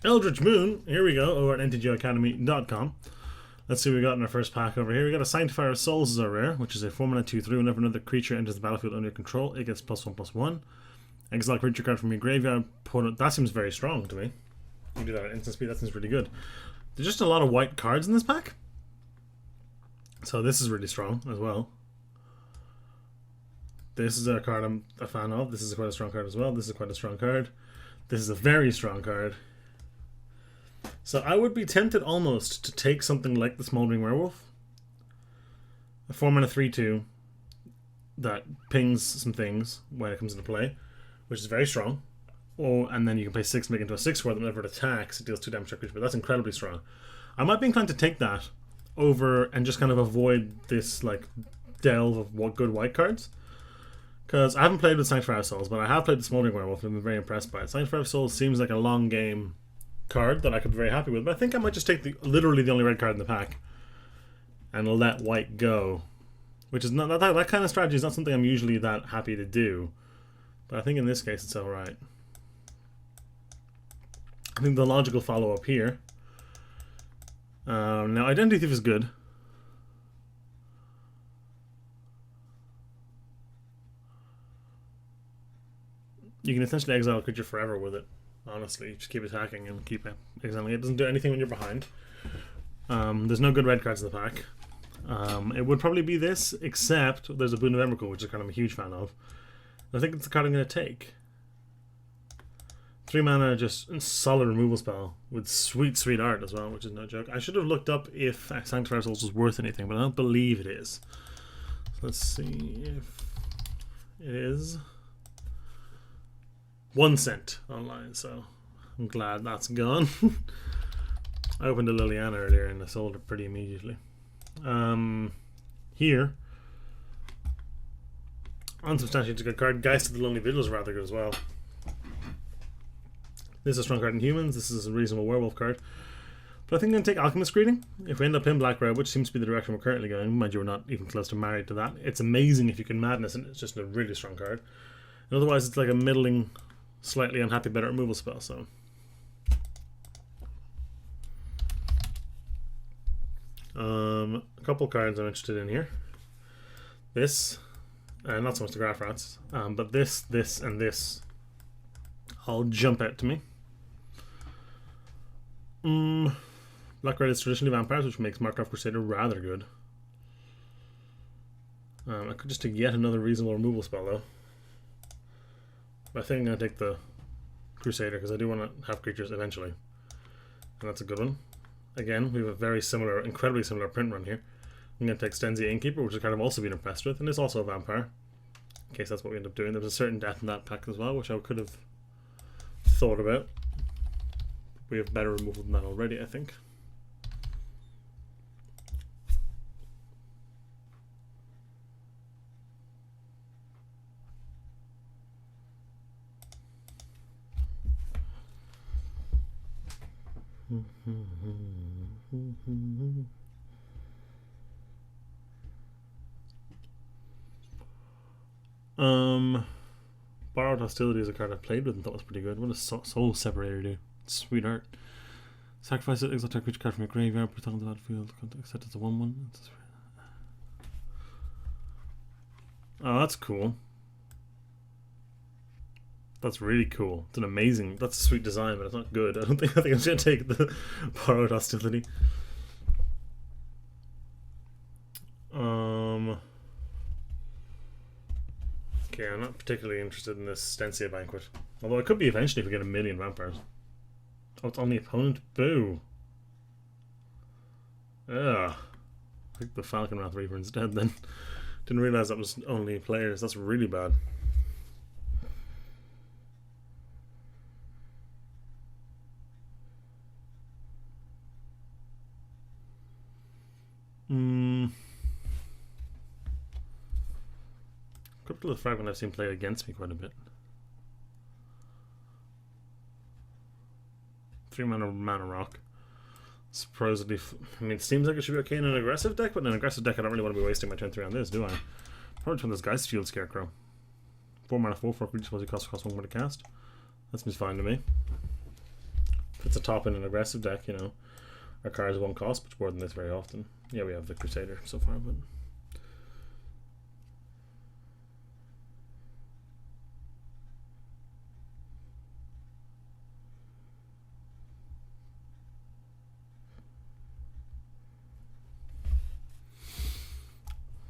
Eldritch Moon, here we go, over at MTGOacademy.com. Let's see what we got in our first pack over here. We got a Sanctifier of Souls as our rare, which is a 4-mana 2/3. Whenever another creature enters the battlefield under your control, it gets +1/+1. Exile creature card from your graveyard. That seems very strong to me. You do that at instant speed, that seems really good. There's just a lot of white cards in this pack. So this is really strong as well. This is a card I'm a fan of. This is quite a strong card as well. This is quite a strong card. This is a very strong card. So I would be tempted almost to take something like the Smoldering Werewolf. A 4-mana 3/2 that pings some things when it comes into play, which is very strong. Oh, and then you can pay 6 to make it into a 6 for them. Whenever it attacks, it deals 2 damage to a creature, but that's incredibly strong. I might be inclined to take that over and just kind of avoid this like delve of what good white cards. Because I haven't played with Sanctifier of Souls, but I have played the Smoldering Werewolf and I've been very impressed by it. Sanctifier of Souls seems like a long game card that I could be very happy with, but I think I might just take literally the only red card in the pack and let white go, which is not that kind of strategy is not something I'm usually that happy to do, but I think in this case it's alright. I think the logical follow-up here, now Identity Thief is good. You can essentially exile a creature forever with it. Honestly, just keep attacking and keep exiling. It doesn't do anything when you're behind. There's no good red cards in the pack. It would probably be this, except there's a Boon of Emrakul, which is kind of a huge fan of. I think it's the card I'm going to take. 3 mana, just solid removal spell with sweet, sweet art as well, which is no joke. I should have looked up if Sanctifier Souls was worth anything, but I don't believe it is. So let's see if it is. 1 cent online, so I'm glad that's gone. I opened a Liliana earlier and I sold it pretty immediately. Here, unsubstantiated, a good card. Geist of the Lonely Vigil is rather good as well. This is a strong card in humans. This is a reasonable werewolf card. But I think I'm going to take Alchemist Greeting. If we end up in Black-Red, which seems to be the direction we're currently going, mind you, we're not even close to married to that. It's amazing if you can Madness, and it's just a really strong card. And otherwise, it's like a middling, slightly unhappy better removal spell. So a couple cards I'm interested in here. This, not so much the Graph Rats, but this, and this all jump out to me. Black-Red is traditionally vampires, which makes Markov Crusader rather good. I could just take yet another reasonable removal spell though. But I think I'm going to take the Crusader because I do want to have creatures eventually. And that's a good one. Again, we have a very similar, incredibly similar print run here. I'm going to take Stenzi Innkeeper, which I've kind of also been impressed with, and it's also a vampire. In case that's what we end up doing. There was a certain death in that pack as well, which I could have thought about. We have better removal than that already, I think. Borrowed Hostility is a card I played with and thought was pretty good. What does Soul Separator do? Sweet art. Sacrifice it, exile creature card from your graveyard, put it on the battlefield, set it to 1/1. Oh, that's cool. That's really cool. It's an amazing. That's a sweet design, but it's not good. I think I'm going to take the Borrowed Hostility. Okay, I'm not particularly interested in this Stensia Banquet. Although it could be eventually if we get 1,000,000 vampires. Oh, it's only opponent? Boo. Ugh. Pick the Falcon Wrath Reaper instead then. Didn't realize that was only players. That's really bad. Crypto the Fragment I've seen play against me quite a bit. 3 mana rock. Supposedly, I mean, it seems like it should be okay in an aggressive deck, but in an aggressive deck I don't really want to be wasting my turn 3 on this, do I? Probably turn this Geist Field Scarecrow. 4 mana 4 creatures, suppose it costs 1 more to cast. That seems fine to me. it's a top in an aggressive deck, you know, our cards won't cost much more than this very often. Yeah, we have the Crusader so far, but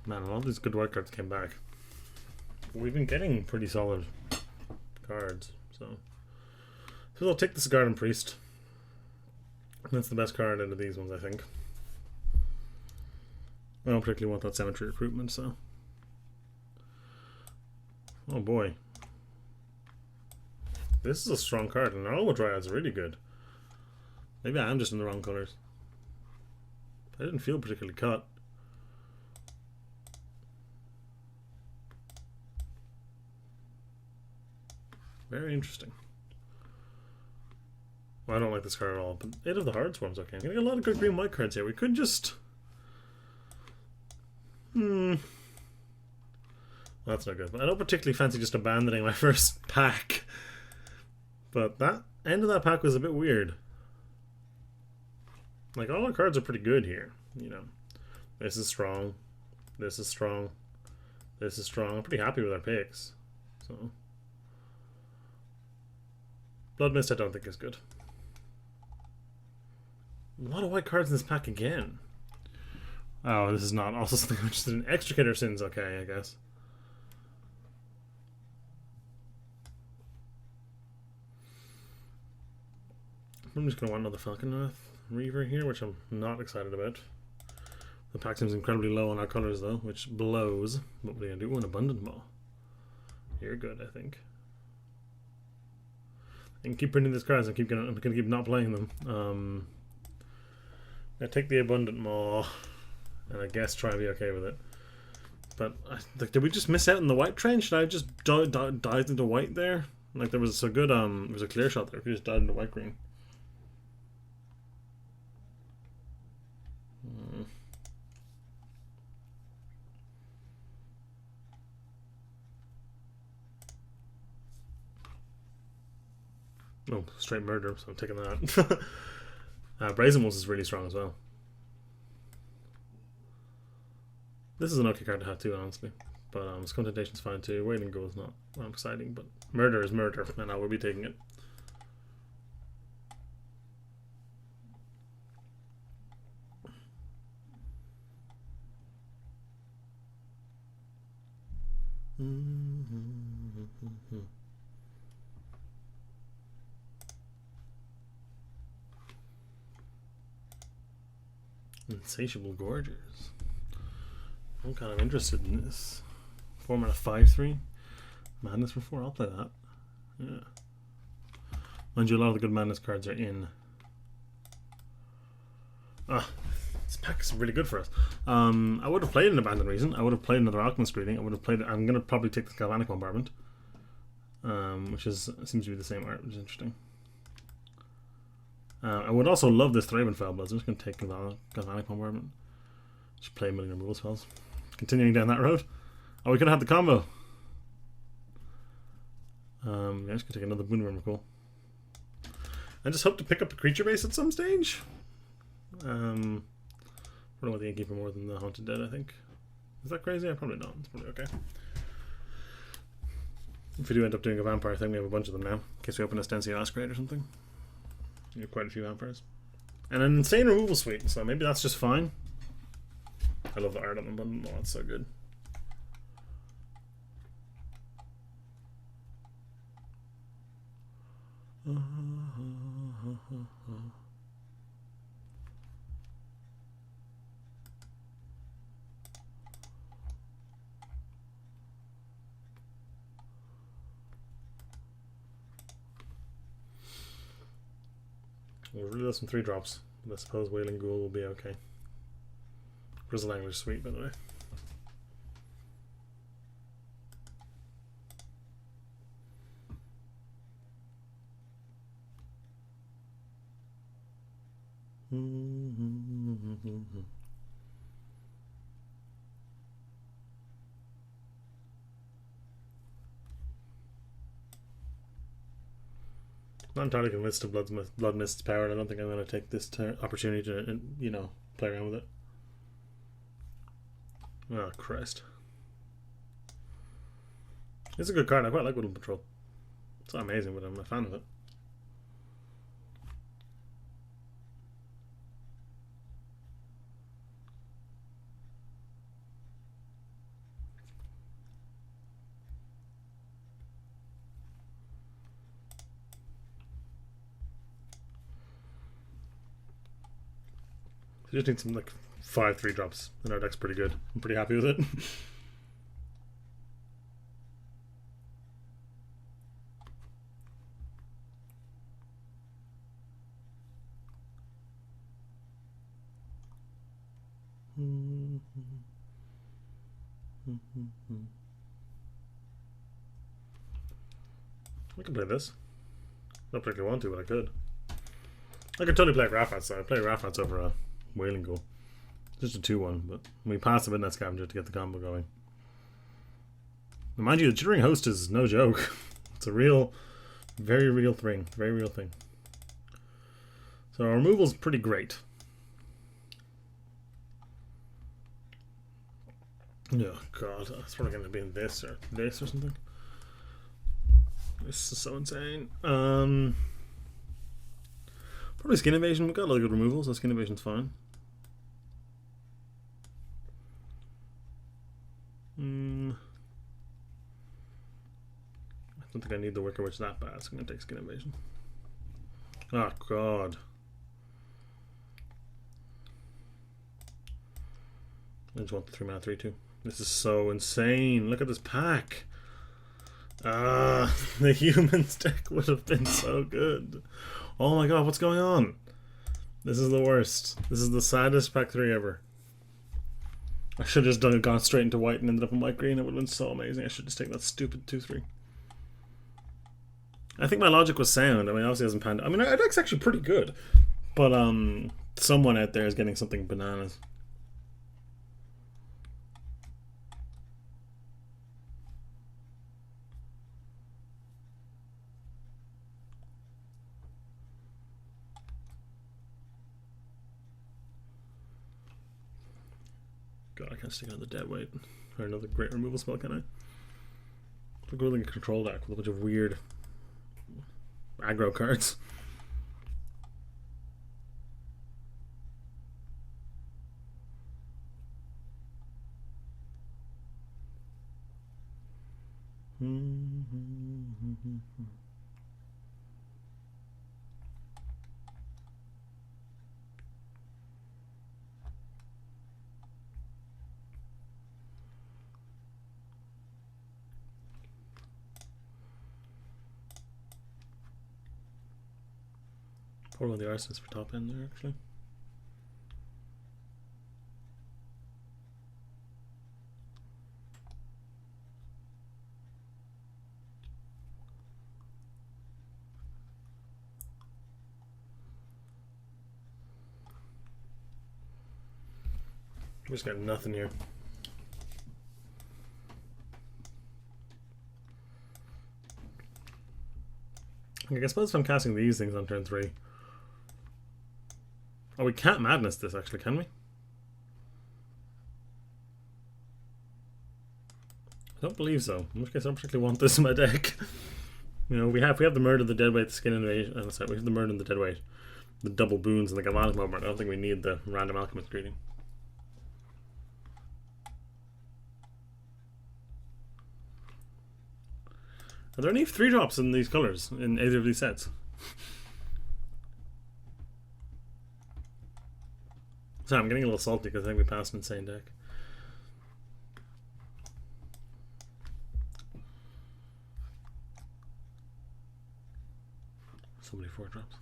man, a lot of these good white cards came back. We've been getting pretty solid cards, so I'll take this Garden Priest. That's the best card out of these ones, I think. I don't particularly want that Cemetery Recruitment, so. Oh boy. This is a strong card, and Alma Dryad's really good. Maybe I am just in the wrong colours. I didn't feel particularly cut. Very interesting. Well, I don't like this card at all, but 8 of the Hard Swarm's okay. I'm getting a lot of good green white cards here. We could just... Well, that's not good. But I don't particularly fancy just abandoning my first pack. But that end of that pack was a bit weird. Like, all our cards are pretty good here, you know. This is strong. This is strong. This is strong. I'm pretty happy with our picks. So... Blood Mist I don't think is good. A lot of white cards in this pack again. Oh, this is not also something I'm interested in. Extricator Sin's okay, I guess. I'm just going to want another Falcon Reaver here, which I'm not excited about. The pack seems incredibly low on our colors, though, which blows. But we're going to do an Abundant Maw. You're good, I think. And keep printing these cards. I'm gonna keep not playing them. I take the Abundant Maw, and I guess try and be okay with it. But like, did we just miss out on the white train? Should I just dive into white there? Like there was a good there was a clear shot there. If you just dive into white green. Oh, straight murder, so I'm taking that. Brazen Wolves is really strong as well. This is an okay card to have too, honestly. But Scum Temptation's fine too. Wailing Ghoul is not exciting, but murder is murder, and I will be taking it. Insatiable Gorgers. I'm kind of interested in this. 4 mana 5/3. Madness for 4. I'll play that. Yeah. Mind you, a lot of the good Madness cards are in. This pack is really good for us. I would have played an Abandoned Reason. I would have played another Alchemist Reading. I would have played. I'm gonna probably take the Galvanic Bombardment, which seems to be the same art, which is interesting. I would also love this Thraben Foulbloods. I'm just going to take Galvanic Bombardment. Just play a million removal spells. Continuing down that road. Oh, we could have had the combo. Yeah, I'm just going to take another Boon Cool. I just hope to pick up a creature base at some stage. I don't want the Innkeeper more than the Haunted Dead, I think. Is that crazy? Probably not. It's probably okay. If we do end up doing a vampire thing, we have a bunch of them now. In case we open a Stensia Osprey or something. You have quite a few vampires. And an insane removal suite, so maybe that's just fine. I love the art on them, but oh, it's so good. We'll really love some 3-drops, but I suppose Wailing Ghoul will be okay. Grizzle Angler's sweet, by the way. Not entirely convinced of Blood Mist's power, and I don't think I'm going to take this opportunity to, you know, play around with it. Oh, Christ. It's a good card. I quite like Woodland Patrol. It's not amazing, but I'm a fan of it. You just need some like 5 3-drops, and our deck's pretty good. I'm pretty happy with it. I can play this. Not particularly want to, but I could. I could totally play Raffats, though. I'd play Raffats over a Wailing Goal. Just a 2-1, but we pass the Midnight Scavenger to get the combo going. And mind you, the Jittering Host is no joke. It's a real, very real thing. Very real thing. So our removal's pretty great. Oh god, it's probably going to be in this or something. This is so insane. Probably Skin Invasion. We've got a lot of good removals, so Skin Invasion's fine. I don't think I need the Wicker Witch that bad, so I'm going to take Skin Invasion. Oh god. I just want the 3-mana 3/2. This is so insane. Look at this pack. The Humans deck would have been so good. Oh my god, what's going on? This is the worst. This is the saddest pack 3 ever. I should have just gone straight into white and ended up in white green. It would have been so amazing. I should just take that stupid 2/3. I think my logic was sound. I mean, obviously it hasn't panned out. I mean, our deck's actually pretty good. But someone out there is getting something bananas. God, I can't stick another dead weight or another great removal spell, can I? We're going to a control deck with a bunch of weird aggro cards. Probably one of the arsons for top end there, actually. We just got nothing here. Okay, I suppose if I'm casting these things on turn 3. Oh, we can't Madness this, actually, can we? I don't believe so. In which case I don't particularly want this in my deck. You know, we have the Murder, the Deadweight, the Skin Invasion. Sorry, we have the Murder and the Deadweight. The double boons and the Galvanic Moment. I don't think we need the Random Alchemist Greeting. Are there any 3-drops in these colors in either of these sets? Sorry, I'm getting a little salty because I think we passed an insane deck. So many 4-drops.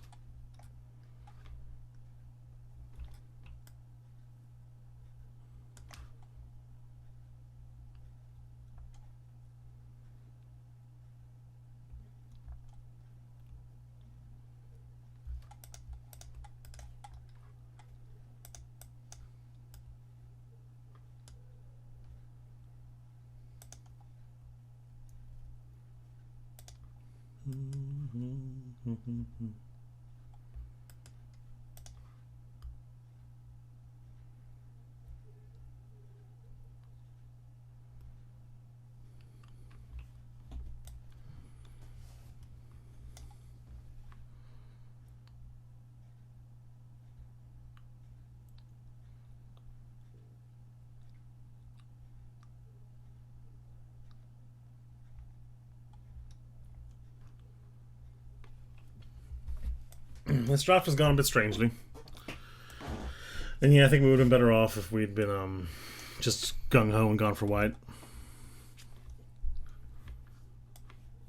This draft has gone a bit strangely. And yeah, I think we would have been better off if we'd been just gung-ho and gone for white.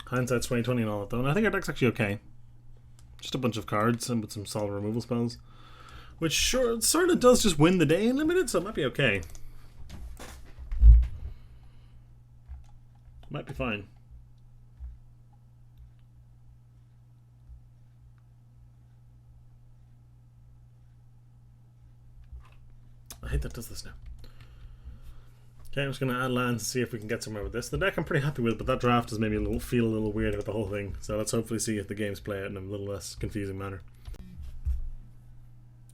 Hindsight's 20/20 and all that though, and I think our deck's actually okay. Just a bunch of cards and with some solid removal spells. Which sure sort of does just win the day in limited, so it might be okay. Might be fine. I hate that it does this now. Okay, I'm just going to add lands and see if we can get somewhere with this. The deck I'm pretty happy with, but that draft has made me feel a little weird with the whole thing. So let's hopefully see if the games play out in a little less confusing manner.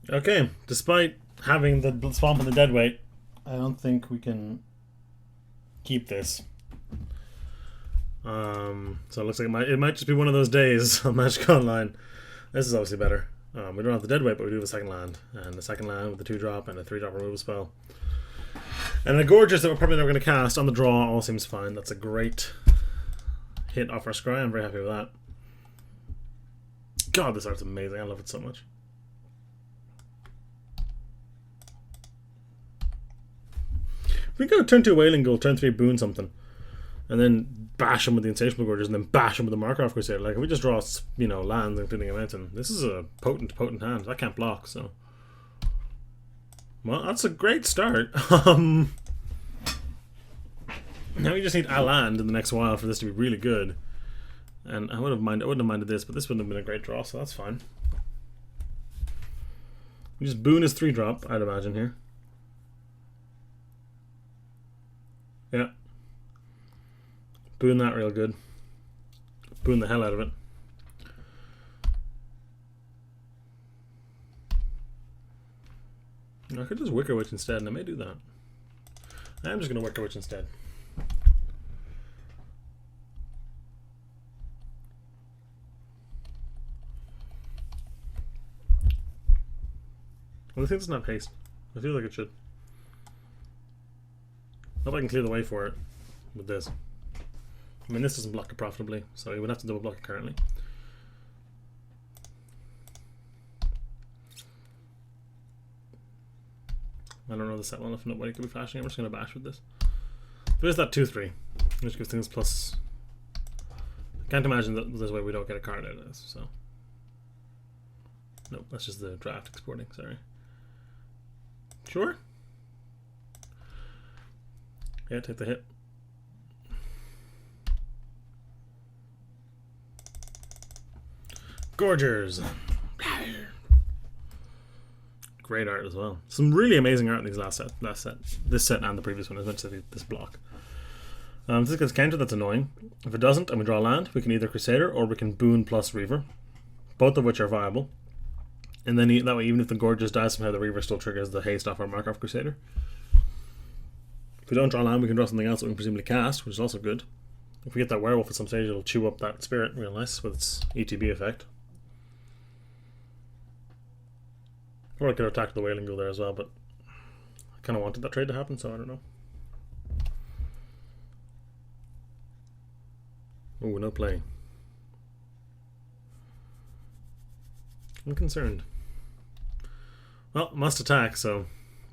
Okay, despite having the Swamp and the Deadweight, I don't think we can keep this. So it looks like it might just be one of those days on Magic Online. This is obviously better. We don't have the Deadweight, but we do have a second land. And the second land with the 2-drop and a 3-drop removal spell. And a Gorgeous that we're probably never going to cast on the draw all seems fine. That's a great hit off our scry. I'm very happy with that. God, this art's amazing. I love it so much. If we go turn 2 Wailing Gull, turn 3 Boon something, and then bash him with the Insatiable Gorgeous, and then bash him with the Markov Crusader, like if we just draw, you know, lands including a mountain, this is a potent hand. I can't block, so. Well, that's a great start. Now we just need a land in the next while for this to be really good. And I wouldn't have minded this, but this wouldn't have been a great draw, so that's fine. We just boon his 3-drop, I'd imagine here. Yeah. Boon that real good. Boon the hell out of it. I could just Wicker Witch instead, and I may do that. I'm just going to Wicker Witch instead. Well, this thing doesn't have haste. I feel like it should. Hope I can clear the way for it with this. I mean, this doesn't block it profitably, so you would have to double block it currently. I don't know the set well enough to know what he could be flashing. I'm just going to bash with this. There is that 2/3, which gives things plus. I can't imagine that there's a way we don't get a card out of this, so. Nope, that's just the draft exporting, sorry. Sure? Yeah, take the hit. Gorgers! Great art as well. Some really amazing art in these last set. This set and the previous one, as much as this block. If this gets countered, that's annoying. If it doesn't, and we draw land, we can either Crusader or we can Boon plus Reaver. Both of which are viable. And then that way, even if the Gorgeous dies somehow, the Reaver still triggers the haste off our Markov Crusader. If we don't draw land, we can draw something else that we can presumably cast, which is also good. If we get that Werewolf at some stage, it'll chew up that Spirit real nice with its ETB effect. Or I could attack the Wailing Gull there as well, but I kind of wanted that trade to happen, so I don't know. Oh, no play. I'm concerned. Well, must attack, so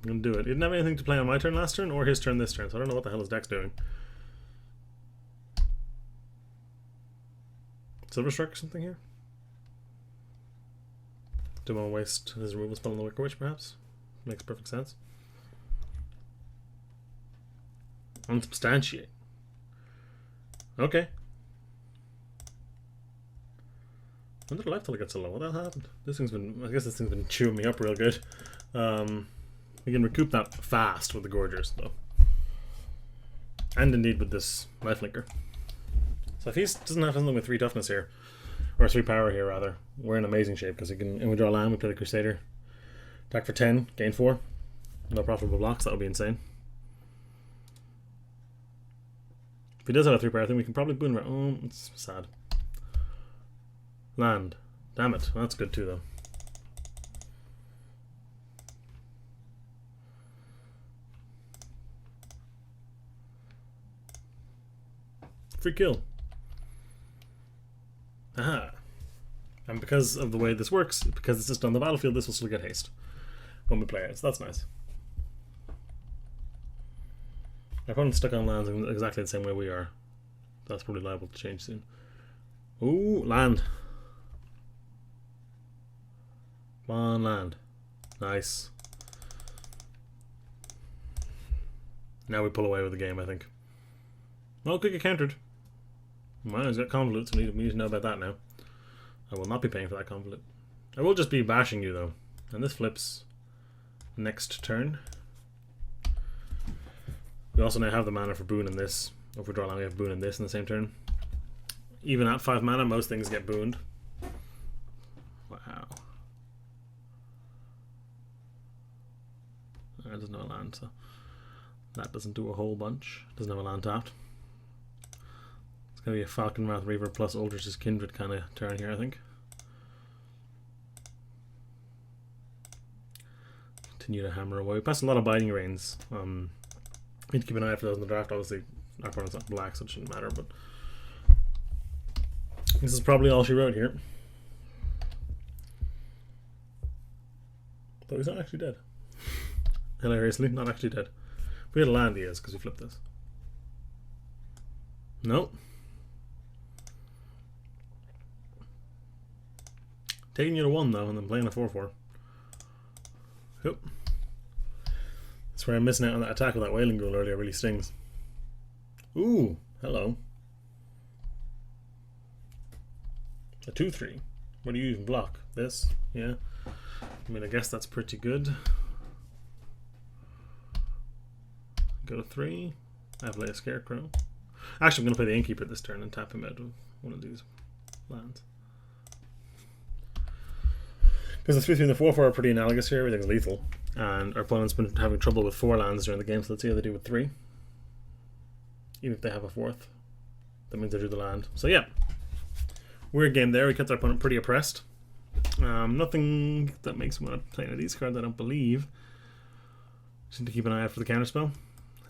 I'm going to do it. He didn't have anything to play on my turn last turn, or his turn this turn, so I don't know what the hell his deck's doing. Silver Strike or something here? Do want to waste his removal spell on the Wicker Witch, perhaps? Makes perfect sense. Unsubstantiate. Okay. When did life till it gets so low? What the hell happened? This thing's been, I guess this thing's been chewing me up real good. We can recoup that fast with the Gorgers, though. And indeed with this Lifelinker. So if he doesn't have something with 3 toughness here, Or 3 power here, rather. We're in amazing shape because we can withdraw land, we play the Crusader. Attack for 10, gain 4. No profitable blocks, that would be insane. If he does have a 3 power, I think we can probably boon. Oh, it's sad. Land. Damn it. That's good too, though. Free kill. Aha. And because of the way this works, because it's just on the battlefield, this will still get haste when we play it. So that's nice. Our opponent's stuck on lands in exactly the same way we are. That's probably liable to change soon. Ooh, land. Come on, land. Nice. Now we pull away with the game, I think. Well, could get countered. Well, he's got convolute, so we need to know about that now. I will not be paying for that convolute. I will just be bashing you, though. And this flips next turn. We also now have the mana for boon in this. If we draw land, we have boon in this in the same turn. Even at 5 mana, most things get booned. Wow. That doesn't have a land, so that doesn't do a whole bunch. Doesn't have a land tapped. It's going to be a Falcon Wrath Reaver plus Aldrich's Kindred kind of turn here, I think. Continue to hammer away. We passed a lot of Binding Rains. Need to keep an eye out for those in the draft. Obviously, our opponent's not black, so it shouldn't matter, but this is probably all she wrote here. But he's not actually dead. Hilariously, not actually dead. If we had a land, he is, because we flipped this. Nope. Taking you to 1, though, and then playing a 4-4. Yep. That's where I'm missing out on that attack with that Wailing Ghoul earlier. Really stings. Ooh, hello. A 2-3. What do you even block? This? Yeah. I mean, I guess that's pretty good. Go to 3. I play a Scarecrow. Actually, I'm going to play the Innkeeper this turn and tap him out of one of these lands. Because the 3-3 and the 4-4 are pretty analogous here. Everything's lethal. And our opponent's been having trouble with 4 lands during the game, so let's see how they do with 3. Even if they have a 4th. That means they drew the land. So yeah. Weird game there. We kept our opponent pretty oppressed. Nothing that makes me want to play any of these cards, I don't believe. Just need to keep an eye out for the counterspell.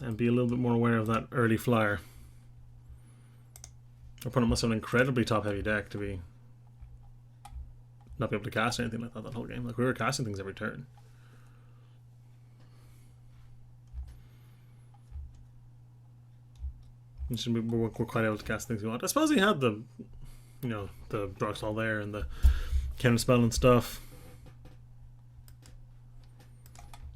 And be a little bit more aware of that early flyer. Our opponent must have an incredibly top-heavy deck to be not be able to cast anything like that whole game. Like, we were casting things every turn. We're quite able to cast things we want. I suppose he had the, you know, the Droxall there and the counterspell and stuff.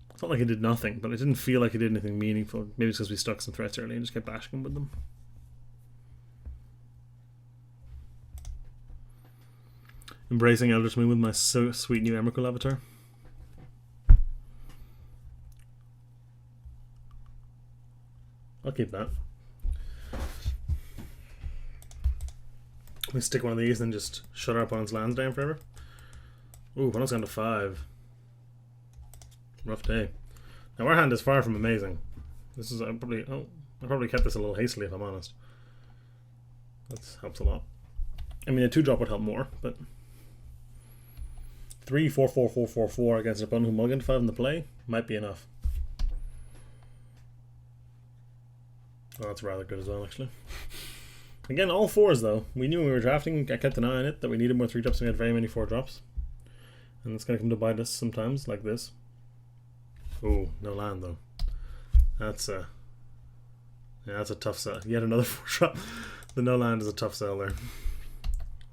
It's not like he did nothing, but it didn't feel like he did anything meaningful. Maybe it's because we stuck some threats early and just kept bashing him with them. Embracing Eldritch Moon with my so sweet new Emrakul avatar. I'll keep that. We stick one of these and just shut our opponent's lands down forever. Ooh, opponent's down to 5. Rough day. Now our hand is far from amazing. This is I probably kept this a little hastily if I'm honest. That helps a lot. I mean, a 2-drop would help more, but 3, 4, 4, 4, 4, 4 against an opponent who mulliganed 5 in the play might be enough. Oh, that's rather good as well, actually. Again, all 4s though. We knew when we were drafting, I kept an eye on it, that we needed more 3-drops and we had very many 4-drops. And it's going to come to bite us sometimes, like this. Oh, no land though. That's a... Yeah, that's a tough sell. Yet another 4-drop. The no land is a tough sell there.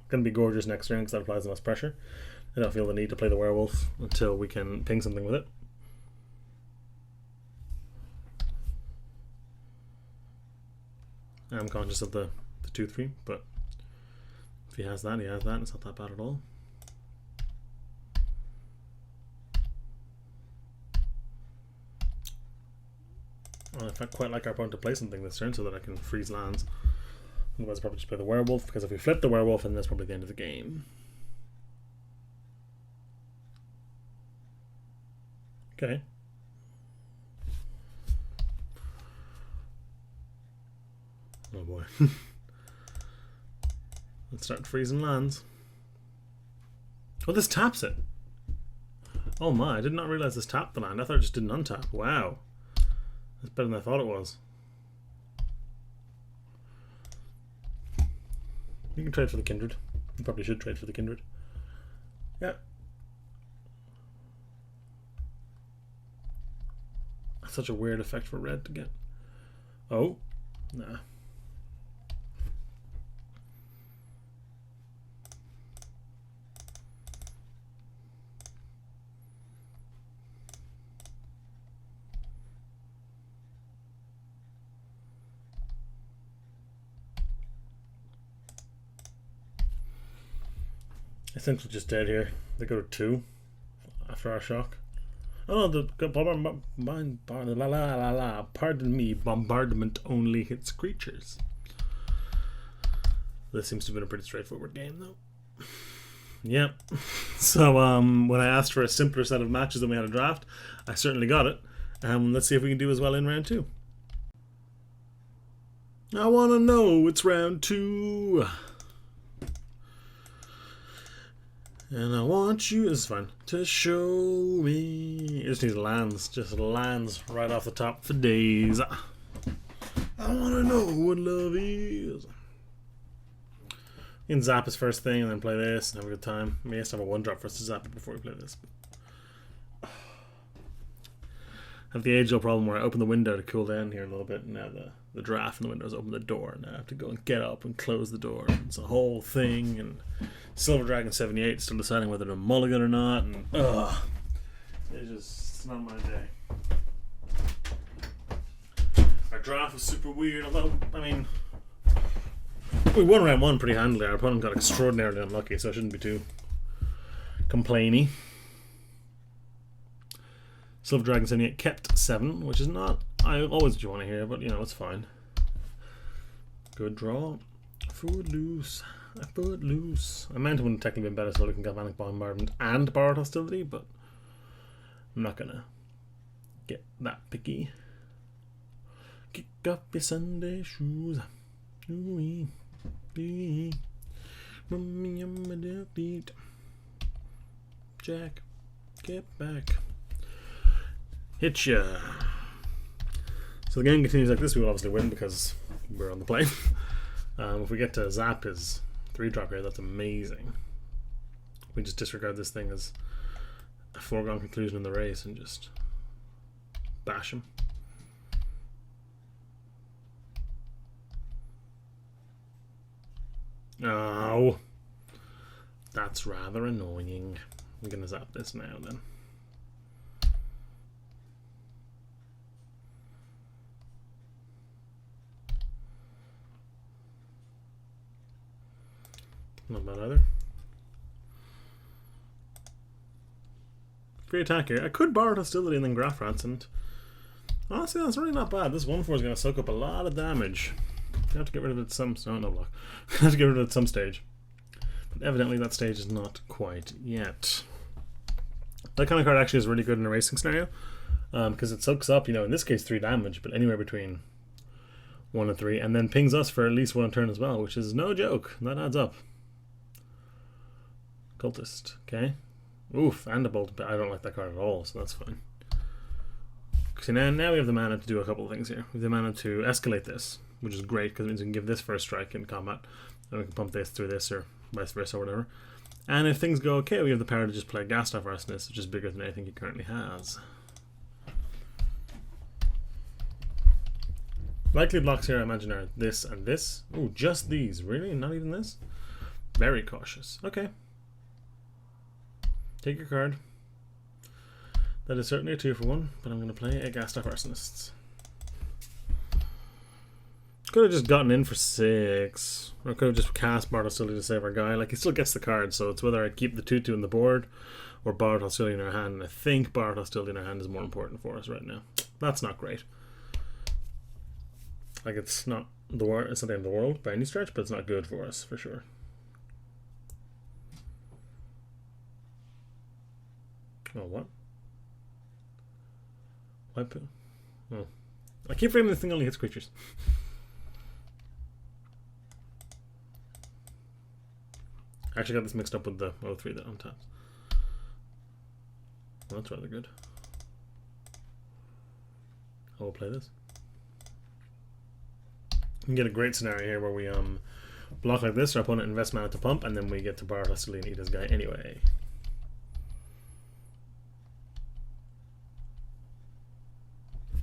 Going to be gorgeous next turn because that applies the most pressure. I don't feel the need to play the werewolf until we can ping something with it. I'm conscious of the 2-3, but if he has that, he has that. It's not that bad at all. Well, I'd quite like our opponent to play something this turn so that I can freeze lands. Otherwise, I'll probably just play the werewolf, because if we flip the werewolf, then that's probably the end of the game. Okay. Oh boy. Let's start freezing lands. Oh, this taps it. Oh my, I did not realize this tapped the land. I thought it just didn't untap. Wow. That's better than I thought it was. You can trade for the Kindred. You probably should trade for the Kindred. Yeah. That's such a weird effect for red to get. Oh. Nah. Essentially just dead here. They go to 2 after our shock. Oh no, pardon me, bombardment only hits creatures. This seems to have been a pretty straightforward game though. Yep. So when I asked for a simpler set of matches than we had a draft, I certainly got it. Let's see if we can do as well in round 2. I wanna know it's round 2. And I want you, this is fine, to show me. It just needs lands, just lands right off the top for days. I want to know what love is. You can zap his first thing and then play this and have a good time. I may have to have a 1-drop for us to zap it before we play this. I have the age-old problem where I open the window to cool down here a little bit, and now the draft in the window has opened the door, and I have to go and get up and close the door. It's a whole thing, and Silver Dragon 78 still deciding whether to mulligan or not, and it's not my day. Our draft was super weird, although, I mean, we won round 1 pretty handily. Our opponent got extraordinarily unlucky, so I shouldn't be too complainy. Silver Dragon 78 kept 7, which is not always what you want to hear, but you know, it's fine. Good draw. Footloose. Footloose. I meant it wouldn't technically been better so we can Galvanic Bombardment and Borrowed Hostility, but I'm not gonna get that picky. Kick up your Sunday shoes. Ooh-wee. Ooh-wee. Mommy, I'm a defeat. Jack, get back. Hit ya. So the game continues like this. We will obviously win because we're on the plane. If we get to zap his 3-drop here, that's amazing. We just disregard this thing as a foregone conclusion in the race and just bash him. Oh, that's rather annoying. I'm gonna zap this now then. Not bad either. Free attack here. I could Borrowed Hostility and then Graph Rats, and honestly, that's really not bad. This 1/4 is going to soak up a lot of damage. You have to get rid of it at some... no block. You have to get rid of it at some stage. But evidently that stage is not quite yet. That kind of card actually is really good in a racing scenario, because it soaks up, you know, in this case 3 damage, but anywhere between 1 and 3, and then pings us for at least 1 turn as well, which is no joke. That adds up. Cultist, okay. Oof, and a bolt. I don't like that card at all, so that's fine. So now we have the mana to do a couple of things here. We have the mana to escalate this, which is great because it means we can give this first strike in combat, and we can pump this through this, or vice versa, or whatever. And if things go okay, we have the power to just play Gastaff Arsonist, which is bigger than anything he currently has. Likely blocks here, I imagine, are this and this. Ooh, just these. Really? Not even this? Very cautious. Okay. Take your card. That is certainly a 2-for-1, but I'm going to play a Gastaff Arsonists. Could have just gotten in for 6. Or could have just cast Borrowed Hostility to save our guy. Like, he still gets the card, so it's whether I keep the 2/2 on the board or Borrowed Hostility in our hand. And I think Borrowed Hostility in our hand is more important for us right now. That's not great. Like, it's not it's not the end of the world by any stretch, but it's not good for us for sure. Oh, what? Wipe it. Oh. I keep forgetting this thing only hits creatures. I actually got this mixed up with the 03 that untaps. Well, that's rather good. I will play this. You can get a great scenario here where we block like this, our opponent invests mana to pump, and then we get to bar lustily and eat his guy anyway.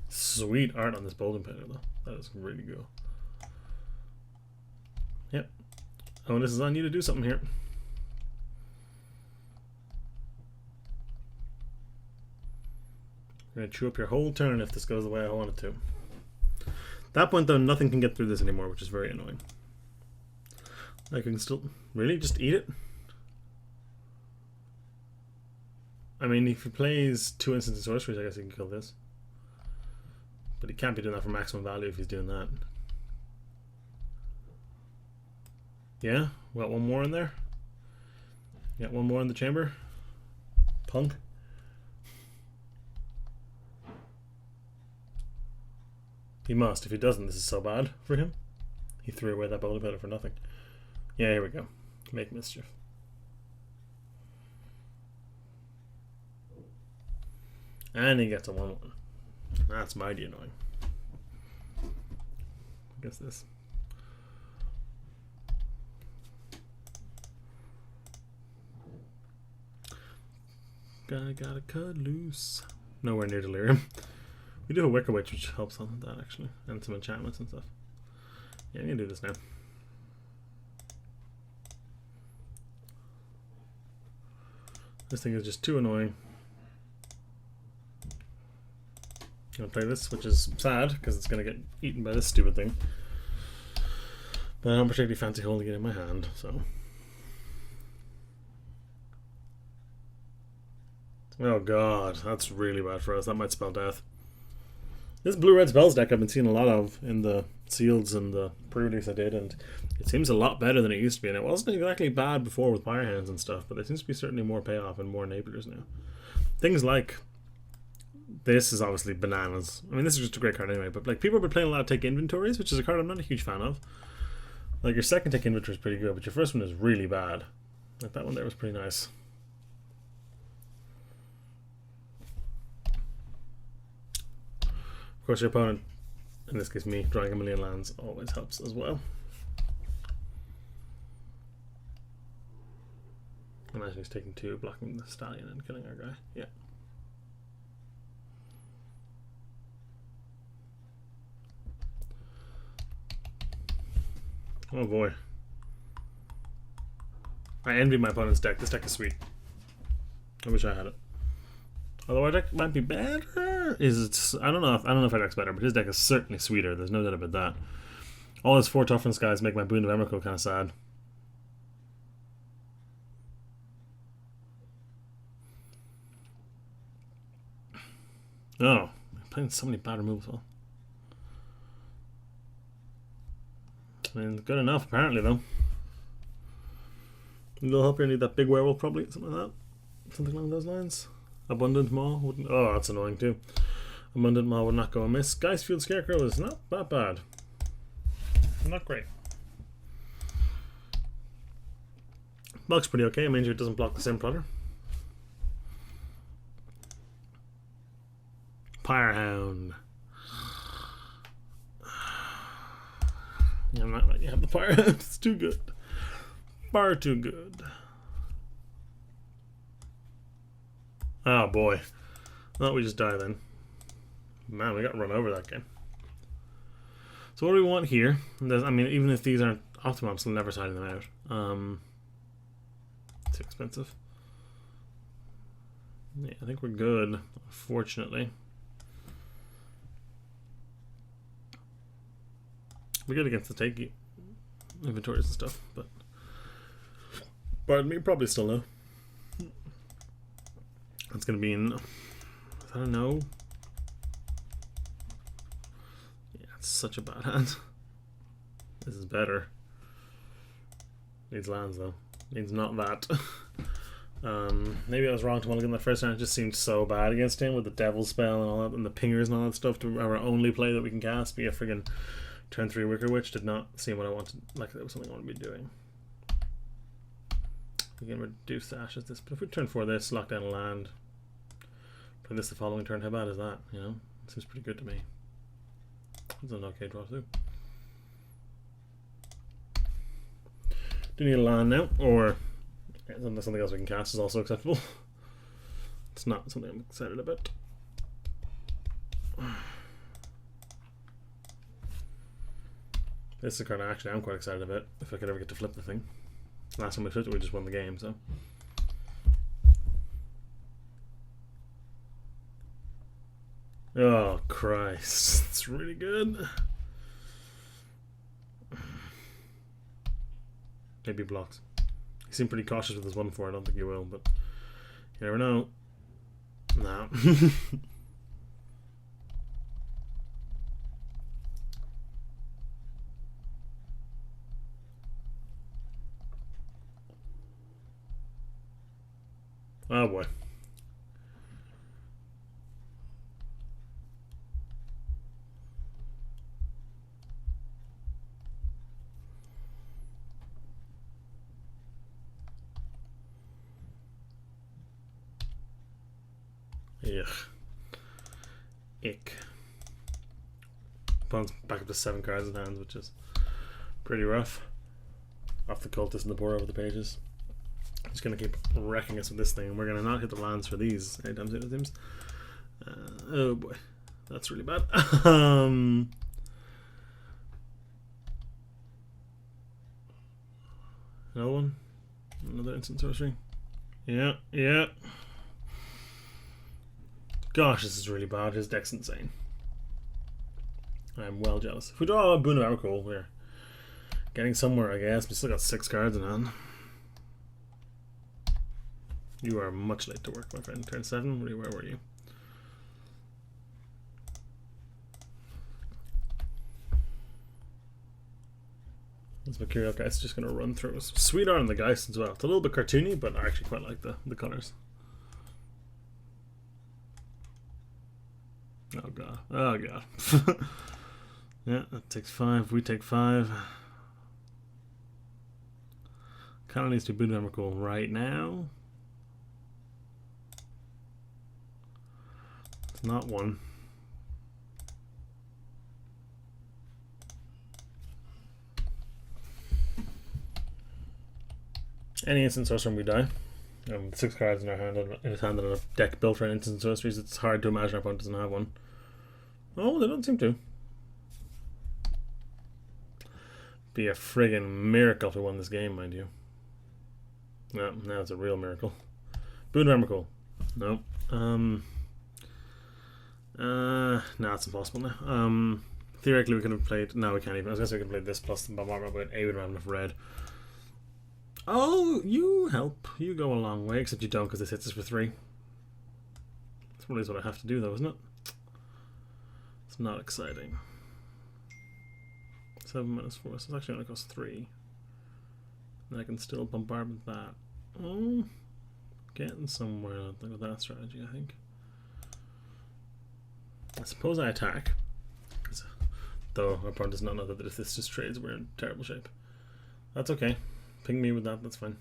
Sweet art on this Bolden Painter though. That is really cool. Yep. Oh, this is on you to do something here. I'm gonna chew up your whole turn if this goes the way I want it to. At that point though, nothing can get through this anymore, which is very annoying. I can still... Really? Just eat it? I mean, if he plays 2 instant sorceries, I guess he can kill this. But he can't be doing that for maximum value if he's doing that. Yeah? We got one more in there? Got one more in the chamber? Punk? He must. If he doesn't, this is so bad for him. He threw away that Bolden Painter for nothing. Yeah, here we go. Make mischief. And he gets a 1/1. That's mighty annoying. I guess this. Gotta cut loose. Nowhere near delirium. We do have a Wicker Witch, which helps on that actually, and some enchantments and stuff. Yeah, I'm gonna do this now. This thing is just too annoying. I'm gonna play this, which is sad because it's gonna get eaten by this stupid thing. But I don't particularly fancy holding it in my hand, so. Oh god, that's really bad for us. That might spell death. This blue-red spells deck I've been seeing a lot of in the seals and the pre-release I did, and it seems a lot better than it used to be. And it wasn't exactly bad before with Firehands and stuff, but there seems to be certainly more payoff and more enablers now. Things like this is obviously bananas. I mean, this is just a great card anyway, but like people have been playing a lot of Take Inventories, which is a card I'm not a huge fan of. Like your second Take Inventory is pretty good, but your first one is really bad. Like that one there was pretty nice. Of course, your opponent, in this case me, drawing a million lands always helps as well. Imagine he's taking 2, blocking the stallion and killing our guy. Yeah. Oh boy. I envy my opponent's deck. This deck is sweet. I wish I had it. Although our deck might be better. I don't know if our deck's better, but his deck is certainly sweeter. There's no doubt about that. All his 4 toughness guys make my Boon of Emrakul kind of sad. Oh, I'm playing so many bad removals. Well, I mean, good enough apparently though. A little help here. Need that big werewolf probably, something like that, something along those lines. Abundant Maw wouldn't. Oh, that's annoying too. Abundant Maw would not go amiss. Guy's Field Scarecrow is not that bad. Not great. Block's pretty okay. It means it doesn't block the same plotter. Firehound. Yeah, I'm not letting you have the Firehound. It's too good. Far too good. Oh boy. Well, we just die then. Man, we got run over that game. So what do we want here? I mean, even if these aren't optimal, I'm still never siding them out. Too expensive. Yeah, I think we're good, unfortunately. We're good against the take inventories and stuff, but pardon me, probably still no. It's gonna be in, I don't know. Yeah, it's such a bad hand. This is better. Needs lands though. Needs not that. Maybe I was wrong to mulligan that first round. It just seemed so bad against him with the devil spell and all that, and the pingers and all that stuff to our only play that we can cast. Be a friggin' turn 3 Wicker Witch. Did not seem what I wanted. Like that was something I wanted to be doing. We can reduce the ashes this, but if we turn 4 this, lock down a land, play this the following turn, how bad is that? You know, it seems pretty good to me. It's an okay draw too. Do need a land now, or something else we can cast is also acceptable. It's not something I'm excited about. This is a card actually I'm quite excited about, if I could ever get to flip the thing. Last time we flipped it, we just won the game, so. Oh, Christ. It's really good. Maybe blocks. He seemed pretty cautious with his 1-4. I don't think he will, but you never know. No. Oh boy. Ugh. Ick. Opponent's back up to 7 cards in hand, which is pretty rough. Off the cultist and the pour over the pages. Just gonna keep wrecking us with this thing, and we're gonna not hit the lands for these anytime soon, it seems. Oh boy, that's really bad. Another one, another instant sorcery. Yeah, yeah. Gosh, this is really bad. His deck's insane. I'm well jealous. If we draw a Boon of Emrakul, we're getting somewhere, I guess. We still got 6 cards in hand. You are much late to work, my friend. Turn 7. Where were you? This Mercurial Geist is just going to run through us. Sweetheart and the Geist as well. It's a little bit cartoony, but I actually quite like the colours. Oh god. Oh god. Yeah, that takes 5. We take 5. Kind of needs to be Boon of Emrakul right now. It's not one. Any instant sorcerer we die. 6 cards in our hand, in his hand, and a deck built around instant sorceries. It's hard to imagine our opponent doesn't have one. Oh, they don't seem to. Be a friggin' miracle if we won this game, mind you. No, now it's a real miracle. Boon of Emrakul. No. No, it's impossible now. Theoretically we could have played. No, we can't even. I was gonna say we could play this plus the bombardment, but A would have enough red. Oh, you help. You go a long way, except you don't because this hits us for 3. That's probably what I have to do, though, isn't it? It's not exciting. 7 minus 4, so it's actually going to cost 3. And I can still bombardment that. Oh, getting somewhere with that strategy, I think. I suppose I attack. Though our opponent does not know that if this just trades, we're in terrible shape. That's okay. Ping me with that, that's fine.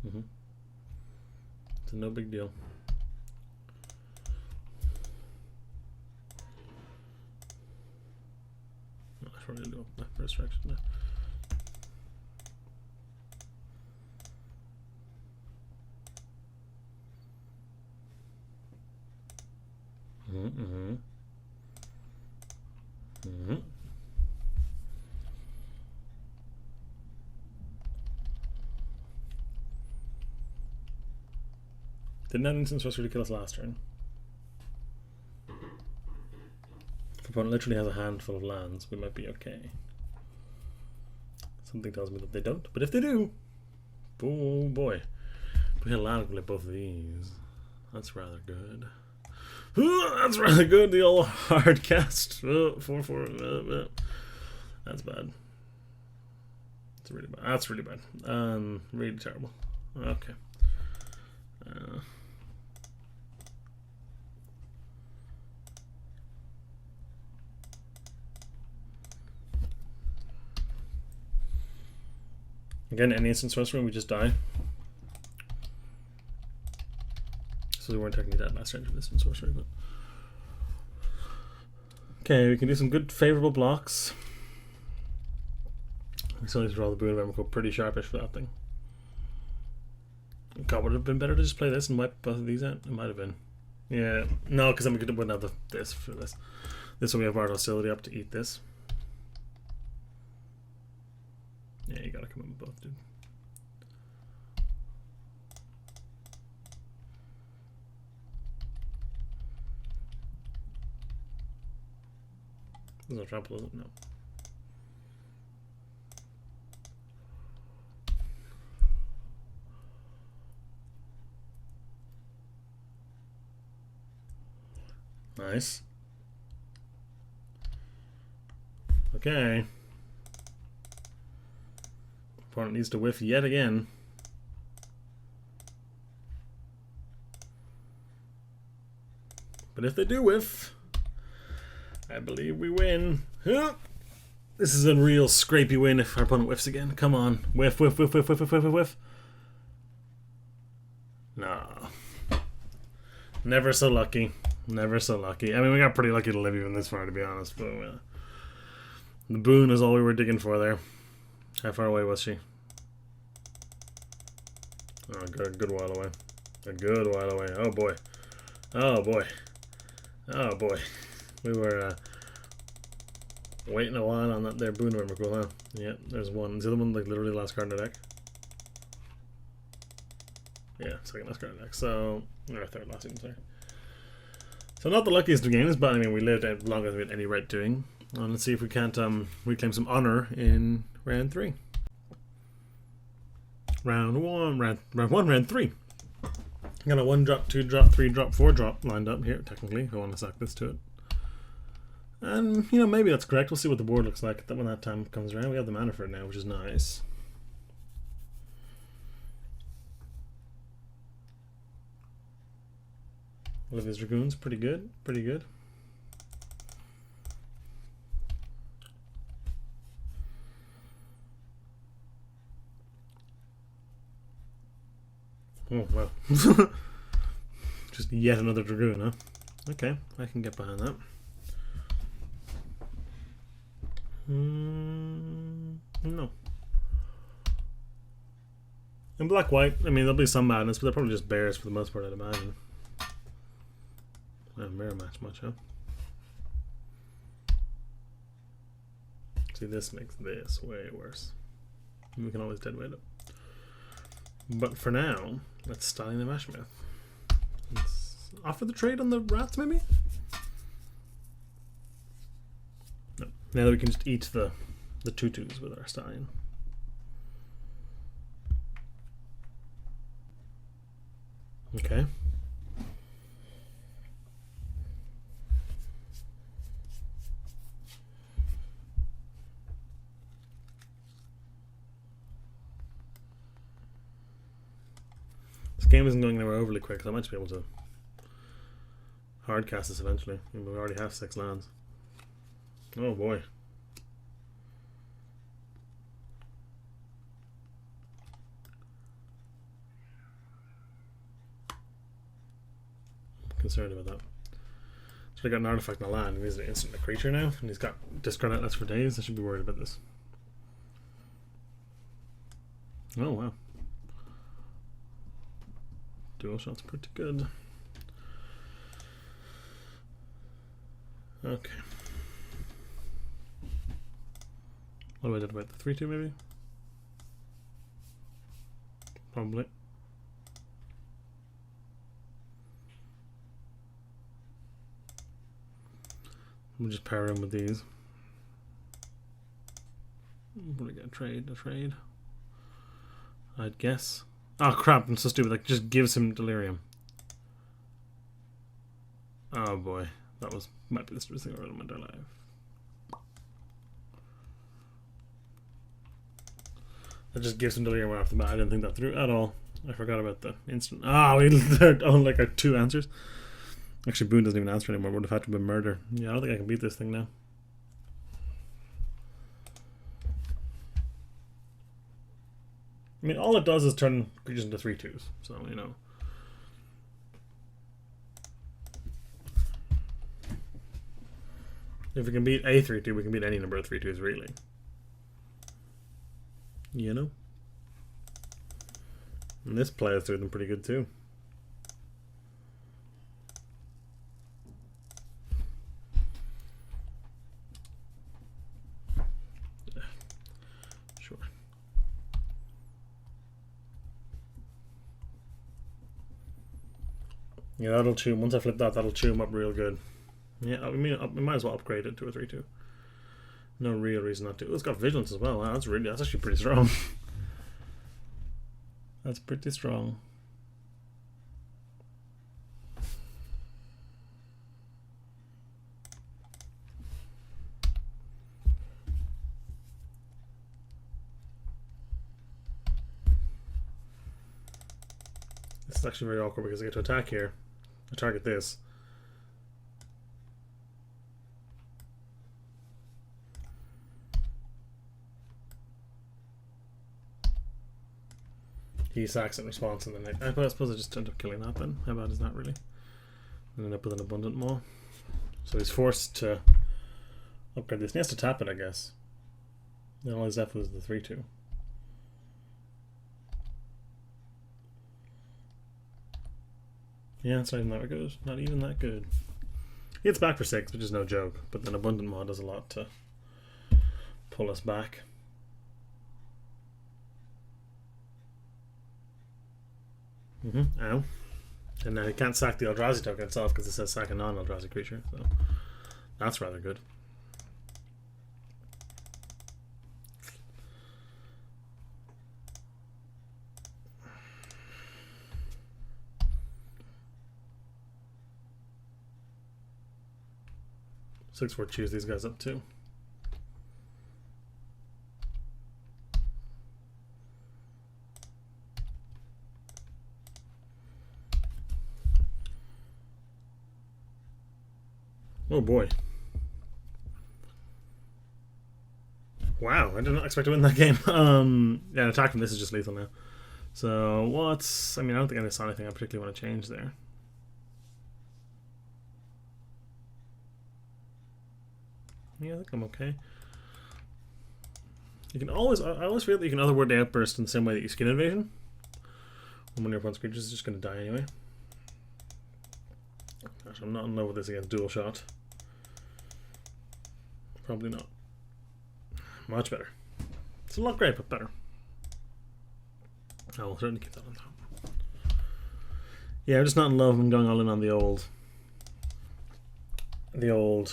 It's no big deal. No, I probably do my first direction now. Didn't have instant sorcery to kill us last turn. If opponent literally has a handful of lands, we might be okay. Something tells me that they don't, but if they do, oh boy. If we had a land, we can play both of these. That's rather good. That's really good. The old hard cast. 4/4. That's bad. That's really bad. That's really bad. Really terrible. Okay. Again, any instant sorcery, we just die. So we weren't technically dead last range of instant sorcery, but okay, we can do some good favorable blocks. We still need to draw the Boon of Emrakul pretty sharpish for that thing. God, would it have been better to just play this and wipe both of these out? It might have been. Yeah, no, because then we wouldn't have this for this. This one we have Art Hostility up to eat this. Yeah, you gotta come in with both, dude. There's no trample, is it? No. Nice. Okay. Opponent needs to whiff yet again. But if they do whiff, I believe we win. This is a real scrapey win if our opponent whiffs again. Come on. Whiff, whiff, whiff, whiff, whiff, whiff, whiff, whiff. No. Never so lucky. Never so lucky. I mean, we got pretty lucky to live even this far, to be honest. But the boon is all we were digging for there. How far away was she? Oh, a good while away. A good while away. Oh, boy. Oh, boy. Oh, boy. We were waiting a while on that there Boon of Emrakul, huh? Yeah, there's one. Is the other one like literally the last card in the deck? Yeah, second last card in the deck. So, or third last, even, sorry. So not the luckiest of games, but I mean we lived as long as we had any right doing. And let's see if we can't reclaim some honor in round 3. Round 3. I got a 1-drop, 2-drop, 3-drop, 4-drop lined up here, technically, if I want to sack this to it. And, you know, maybe that's correct. We'll see what the board looks like when that time comes around. We have the mana for it now, which is nice. Olivia's Dragoon's pretty good. Pretty good. Oh, wow. Just yet another Dragoon, huh? Okay, I can get behind that. No. In black-white, I mean, there'll be some madness, but they're probably just bears for the most part, I'd imagine. Not mirror match much, huh? See, this makes this way worse. We can always deadweight it. But for now, let's Styling the Mashmouth. Let's offer the trade on the rats, maybe? No. Now that we can just eat the tutus with our Stallion. Okay. This game isn't going anywhere overly quick, so I might just be able to hardcast this eventually. I mean, we already have 6 lands. Oh boy. I'm concerned about that. So I got an artifact in the land, and he's an instant creature now, and he's got discard outlets for days. I should be worried about this. Oh wow. Dual shot's pretty good. Okay. What do I did about the 3-2 maybe? Probably. We'll just pair him with these. What do we get? A trade. I'd guess. Oh crap, I'm so stupid. Like, just gives him delirium. Oh boy, that might be the stupidest thing I've ever done in my entire life. That just gives him delirium right off the bat. I didn't think that through at all. I forgot about the instant. We like our 2 answers. Actually, Boone doesn't even answer anymore. Would have had to be murder. Yeah, I don't think I can beat this thing now. I mean, all it does is turn creatures into 3/2s. So, you know. If we can beat a 3/2, we can beat any number of 3/2s, really. You know? And this plays through them pretty good, too. Yeah. Sure. Yeah, that'll chew. Once I flip that, that'll chew them up real good. Yeah, I mean, we might as well upgrade it to a 3/2. No real reason not to. Oh, it's got vigilance as well. Wow, that's actually pretty strong. That's pretty strong. This is actually very awkward because I get to attack here. I target this. He sacks in response, and then I suppose I just end up killing that then. How bad is that really? And end up with an abundant maw. So he's forced to upgrade this. He has to tap it, I guess. Then all he's left was the 3/2. Yeah, it's not even that good. Not even that good. He gets back for 6, which is no joke, but then abundant maw does a lot to pull us back. Ow. And now he can't sack the Eldrazi token itself because it says sack a non-Eldrazi creature, so that's rather good. Six 4 chews these guys up too. Oh boy. Wow, I did not expect to win that game. Yeah, attack from this is just lethal now. So what's... I mean, I don't think I saw anything I particularly want to change there. Yeah, I think I'm okay. You can always... I always feel that you can otherword the outburst in the same way that you skin invasion. When one of your opponent's creatures is just going to die anyway. Gosh, I'm not in love with this against dual shot. Probably not. Much better. It's not great, but better. I will certainly keep that on top. Yeah, I'm just not in love and going all in on the old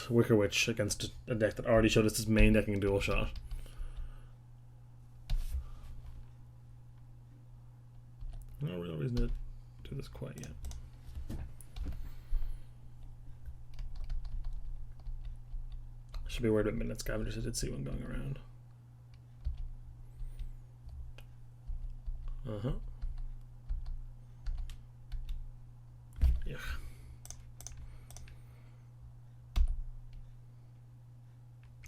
Wicker Witch against a deck that already showed us its main decking dual shot. No real reason to do this quite yet. Should be worried about Midnight Scavengers. I did see one going around. Yeah.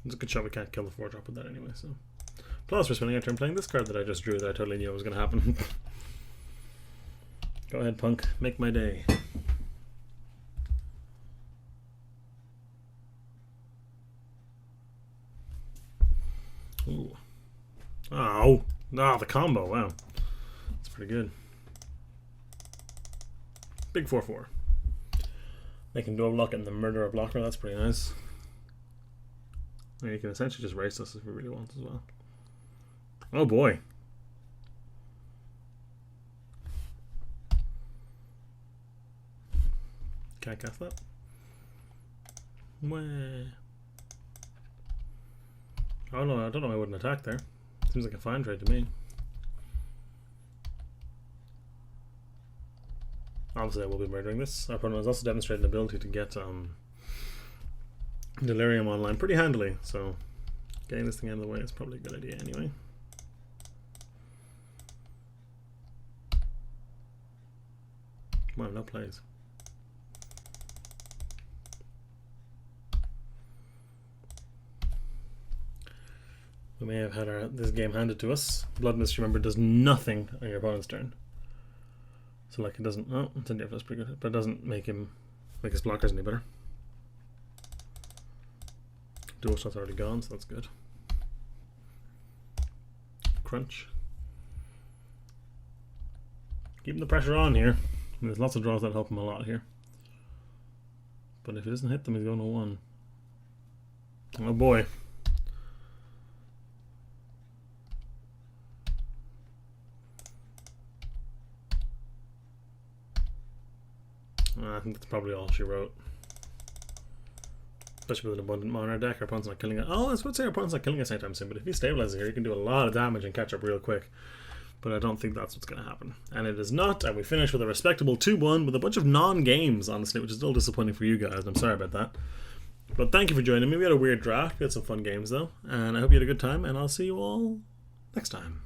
It's a good shot we can't kill the 4-drop with that anyway, so. Plus, we're spending our turn playing this card that I just drew that I totally knew was going to happen. Go ahead, punk. Make my day. Ooh. Oh, the combo. Wow. That's pretty good. Big 4/4. They can dual block it and the murder a blocker. That's pretty nice. I mean, you can essentially just race us if we really want as well. Oh boy. Can't cast that. Wah. Oh no, I don't know why I wouldn't attack there. Seems like a fine trade to me. Obviously, I will be murdering this. Our opponent has also demonstrated an ability to get Delirium online pretty handily, so getting this thing out of the way is probably a good idea anyway. Wow, no plays. We may have had this game handed to us. Blood Mist, remember, does nothing on your opponent's turn. So like it doesn't. Oh, it's in there. That's pretty good, but it doesn't make his blockers any better. Dual shot's already gone, so that's good. Crunch. Keeping the pressure on here. I mean, there's lots of draws that help him a lot here. But if he doesn't hit them, he's going to 1. Oh boy. I think that's probably all she wrote. Especially with an abundant mana deck, our opponent's not killing it. Oh, I was about to say our opponent's not killing us anytime soon, but if he stabilizes here, he can do a lot of damage and catch up real quick. But I don't think that's what's going to happen. And it is not, and we finish with a respectable 2-1 with a bunch of non-games, honestly, which is still disappointing for you guys. I'm sorry about that. But thank you for joining me. We had a weird draft. We had some fun games, though. And I hope you had a good time, and I'll see you all next time.